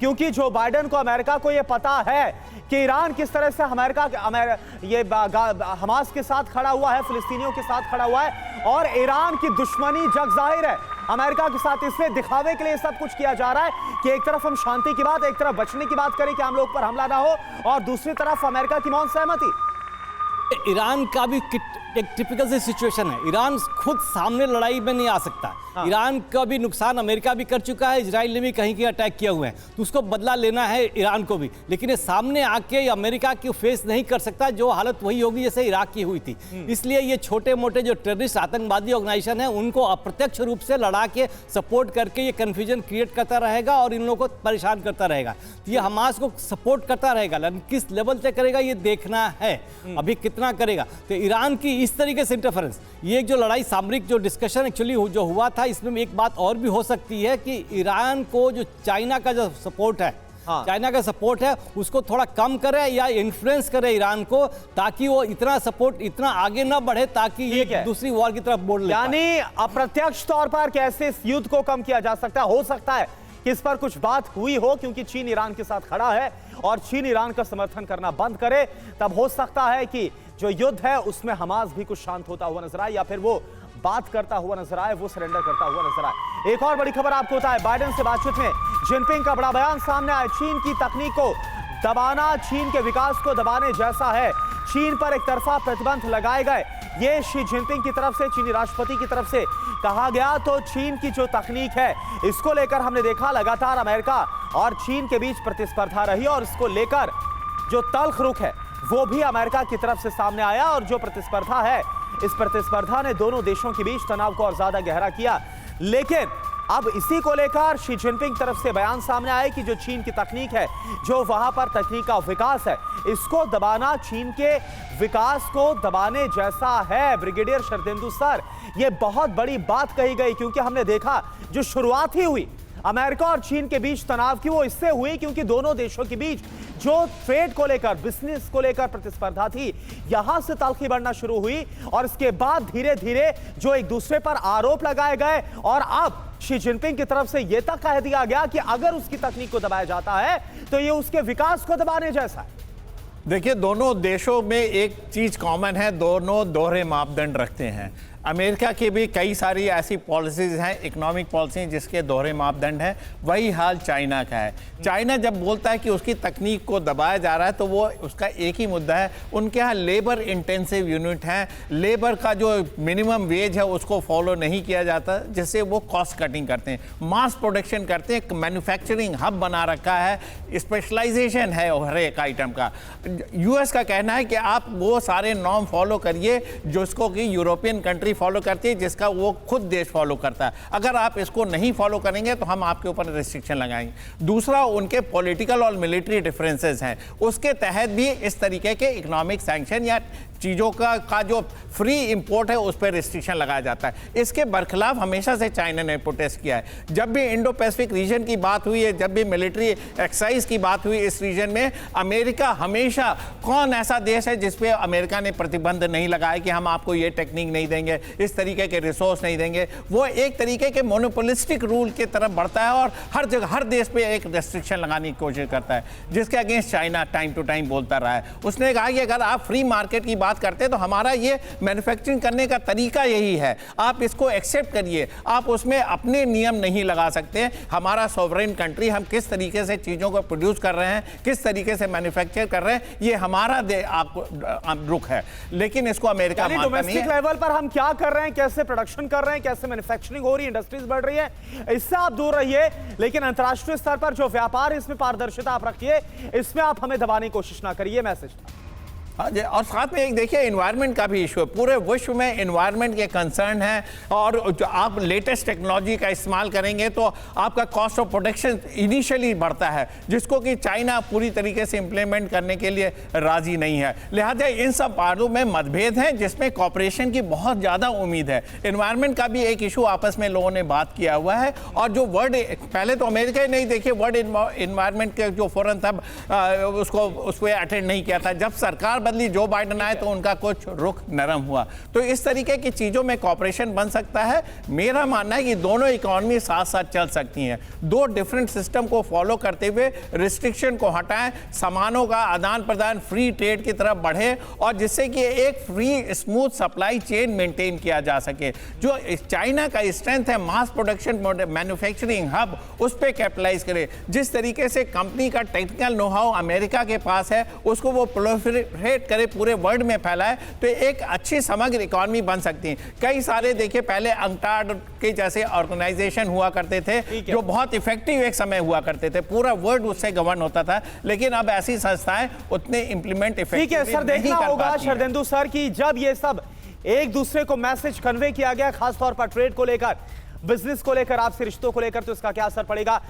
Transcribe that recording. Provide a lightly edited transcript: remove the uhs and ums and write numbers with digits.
क्योंकि Joe Biden को, America को यह पता है कि ईरान किस तरह से हमास के साथ खड़ा हुआ है, फिलिस्तीनियों के साथ खड़ा हुआ है, और ईरान की दुश्मनी जग जाहिर है अमेरिका के साथ। इसलिए दिखावे के लिए सब कुछ किया जा रहा है कि एक तरफ हम शांति की बात, एक तरफ बचने की बात करें कि हम लोग पर हमला ना हो, और दूसरी तरफ अमेरिका की मौन सहमति। ईरान का भी एक टिपिकल सी सिचुएशन है। ईरान खुद सामने लड़ाई में नहीं आ सकता। ईरान का भी नुकसान अमेरिका भी कर चुका है, इजराइल ने भी कहीं कहीं अटैक किया हुए हैं, तो उसको बदला लेना है ईरान को भी। लेकिन ये सामने आके अमेरिका की फेस नहीं कर सकता, जो हालत वही होगी जैसे इराक की हुई थी। इसलिए ये छोटे मोटे जो टेररिस्ट आतंकवादी ऑर्गेनाइजेशन है उनको अप्रत्यक्ष रूप से लड़ा के सपोर्ट करके ये कन्फ्यूजन क्रिएट करता रहेगा और इन लोगों को परेशान करता रहेगा। तो ये हमास को सपोर्ट करता रहेगा, लेकिन किस लेवल से करेगा ये देखना है, अभी कितना करेगा। तो ईरान की इस तरीके से इंटरफेरेंस, ये जो लड़ाई सामरिक जो डिस्कशन एक्चुअली जो हुआ था, इसमें एक बात और भी हो सकती है कि ईरान को जो चाइना का जो सपोर्ट है, चाइना का सपोर्ट है उसको थोड़ा कम करे या इन्फ्लुएंस करे ईरान को, ताकि वो इतना सपोर्ट इतना आगे ना बढ़े, ताकि ये दूसरी वॉर की तरफ बोल ले। यानी अप्रत्यक्ष तौर पर कैसे इस युद्ध को कम किया जा सकता है। हो सकता है कि इस पर कुछ बात हुई हो, क्योंकि चीन ईरान के साथ खड़ा है और चीन ईरान का समर्थन करना बंद करे, तब हो सकता है कि जो युद्ध है उसमें हमास भी कुछ शांत होता हुआ नजर आए, या फिर वो बात करता हुआ नजर आए, वो सरेंडर करता हुआ नजर आए। एक और बड़ी खबर आपको होता है, बाइडेन से बातचीत में जिनपिंग का बड़ा बयान सामने आया। चीन की तकनीक को दबाना चीन के विकास को दबाने जैसा है। चीन पर एक तरफा प्रतिबंध लगाए गए, ये शी जिनपिंग की तरफ से, चीनी राष्ट्रपति की तरफ से कहा गया। तो चीन की जो तकनीक है इसको लेकर हमने देखा लगातार अमेरिका और चीन के बीच प्रतिस्पर्धा रही, और इसको लेकर जो तल्ख रुख है वो भी अमेरिका की तरफ से सामने आया, और जो प्रतिस्पर्धा है इस प्रतिस्पर्धा ने दोनों देशों के बीच तनाव को और ज्यादा गहरा किया। लेकिन अब इसी को लेकर शी जिनपिंग तरफ से बयान सामने आया कि जो चीन की तकनीक है, जो वहां पर तकनीक का विकास है, इसको दबाना चीन के विकास को दबाने जैसा है। ब्रिगेडियर शरदेंदु सर, यह बहुत बड़ी बात कही गई, क्योंकि हमने देखा जो शुरुआत ही हुई अमेरिका और चीन के बीच तनाव की, वो इससे हुई क्योंकि दोनों देशों के बीच जो ट्रेड को लेकर, बिजनेस को लेकर प्रतिस्पर्धा थी, यहां से तल्खी बढ़ना शुरू हुई, और इसके बाद धीरे धीरे जो एक दूसरे पर आरोप लगाए गए, और अब शी जिनपिंग की तरफ से यह तक कह दिया गया कि अगर उसकी तकनीक को दबाया जाता है तो ये उसके विकास को दबाने जैसा है। देखिए, दोनों देशों में एक चीज कॉमन है, दोनों दोहरे मापदंड रखते हैं। अमेरिका की भी कई सारी ऐसी पॉलिसीज हैं, इकोनॉमिक पॉलिसी जिसके दोहरे मापदंड हैं। वही हाल चाइना का है। चाइना जब बोलता है कि उसकी तकनीक को दबाया जा रहा है, तो वो उसका एक ही मुद्दा है, उनके यहाँ लेबर इंटेंसिव यूनिट हैं, लेबर का जो मिनिमम वेज है उसको फॉलो नहीं किया जाता, जिससे वो कॉस्ट कटिंग करते हैं, मास प्रोडक्शन करते हैं, मैन्युफैक्चरिंग हब बना रखा है, स्पेशलाइजेशन है हर एक आइटम का। यूएस का कहना है कि आप वो सारे नॉर्म फॉलो करिए जिसको कि यूरोपियन कंट्री फॉलो करती है, जिसका वो खुद देश फॉलो करता है। अगर आप इसको नहीं फॉलो करेंगे तो हम आपके ऊपर रिस्ट्रिक्शन लगाएंगे। दूसरा, उनके पॉलिटिकल और मिलिट्री डिफरेंसेस हैं, उसके तहत भी इस तरीके के इकोनॉमिक सैंक्शन या चीज़ों का जो फ्री इंपोर्ट है उस पर रिस्ट्रिक्शन लगाया जाता है। इसके बरखिलाफ हमेशा से चाइना ने प्रोटेस्ट किया है। जब भी इंडो पैसिफिक रीजन की बात हुई है, जब भी मिलिट्री एक्सरसाइज की बात हुई इस रीजन में, अमेरिका हमेशा, कौन ऐसा देश है जिस पे अमेरिका ने प्रतिबंध नहीं लगाया कि हम आपको ये टेक्निक नहीं देंगे, इस तरीके के रिसोर्स नहीं देंगे। वो एक तरीके के मोनोपोलिस्टिक रूल की तरफ बढ़ता है और हर जगह हर देश पे एक रेस्ट्रिक्शन लगाने की कोशिश करता है, जिसके against China time to time बोलता रहा है। उसने कहा कि अगर आप फ्री मार्केट की बात करते हैं तो हमारा ये मैन्युफैक्चरिंग करने का तरीका यही है, आप इसको एक्सेप्ट करिए, आप उसमें अपने नियम नहीं लगा सकते। हमारा सॉवरेन कंट्री, हम किस तरीके से चीज़ों को प्रोड्यूस कर रहे हैं, किस तरीके से मैन्युफैक्चर कर रहे हैं, ये हमारा रुख है। लेकिन इसको अमेरिका मानता नहीं है। डोमेस्टिक लेवल पर हम क्या कर रहे हैं, कैसे प्रोडक्शन कर रहे हैं, कैसे मैन्युफैक्चरिंग हो रही है, इंडस्ट्रीज बढ़ रही है, इससे आप दूर रहिए। लेकिन अंतर्राष्ट्रीय स्तर पर जो व्यापार है इसमें पारदर्शिता आप रखिए, इसमें आप हमें दबाने की कोशिश ना करिए, मैसेज। हाँ जी, और साथ में एक देखिए एनवायरनमेंट का भी इशू है। पूरे विश्व में एनवायरनमेंट के कंसर्न है, और जो आप लेटेस्ट टेक्नोलॉजी का इस्तेमाल करेंगे तो आपका कॉस्ट ऑफ प्रोडक्शन इनिशियली बढ़ता है, जिसको कि चाइना पूरी तरीके से इंप्लीमेंट करने के लिए राजी नहीं है। लिहाजा इन सब बातों में मतभेद हैं, जिसमें कॉपरेशन की बहुत ज़्यादा उम्मीद है। एनवायरनमेंट का भी एक इशू आपस में लोगों ने बात किया हुआ है, और जो वर्ल्ड, पहले तो अमेरिका ही नहीं, देखिए वर्ल्ड एनवायरनमेंट के जो फोरम था उस पर अटेंड नहीं किया था। जब सरकार बदली जो बाइडेन आए तो उनका कुछ रुख नरम हुआ। तो इस तरीके की चीजों में कॉपरेशन बन सकता है। मेरा मानना है कि दोनों इकोनॉमी साथ साथ चल सकती हैं, दो डिफरेंट सिस्टम को फॉलो करते हुए रिस्ट्रिक्शन को हटाएं, सामानों का आदान प्रदान फ्री ट्रेड की तरफ बढ़े और जिससे कि एक free smooth supply chain maintain किया जा सके। जो चाइना का स्ट्रेंथ है मास प्रोडक्शन मैन्युफैक्चरिंग हब, उस पर कैपिटलाइज करे। जिस तरीके से कंपनी का टेक्निकल नो हाउ अमेरिका के पास है उसको वो प्रोलिफरेट करे, पूरे वर्ल्ड में फैलाए, तो एक अच्छी समग्र इकोनॉमी बन सकती है। कई सारे देखिए पहले अंकटाड के जैसे ऑर्गेनाइजेशन हुआ करते थे जो बहुत इफेक्टिव एक समय हुआ करते थे, पूरा वर्ल्ड उससे गवर्न होता था, लेकिन अब ऐसी संस्थाएं उतने इंप्लीमेंट ठीक है सर, देखना होगा शरदेंदु सर की जब ये सब एक दूसरे को मैसेज कन्वे किया गया, खासतौर पर ट्रेड को लेकर, बिजनेस को लेकर, आपसी रिश्तों को लेकर, तो इसका क्या असर पड़ेगा।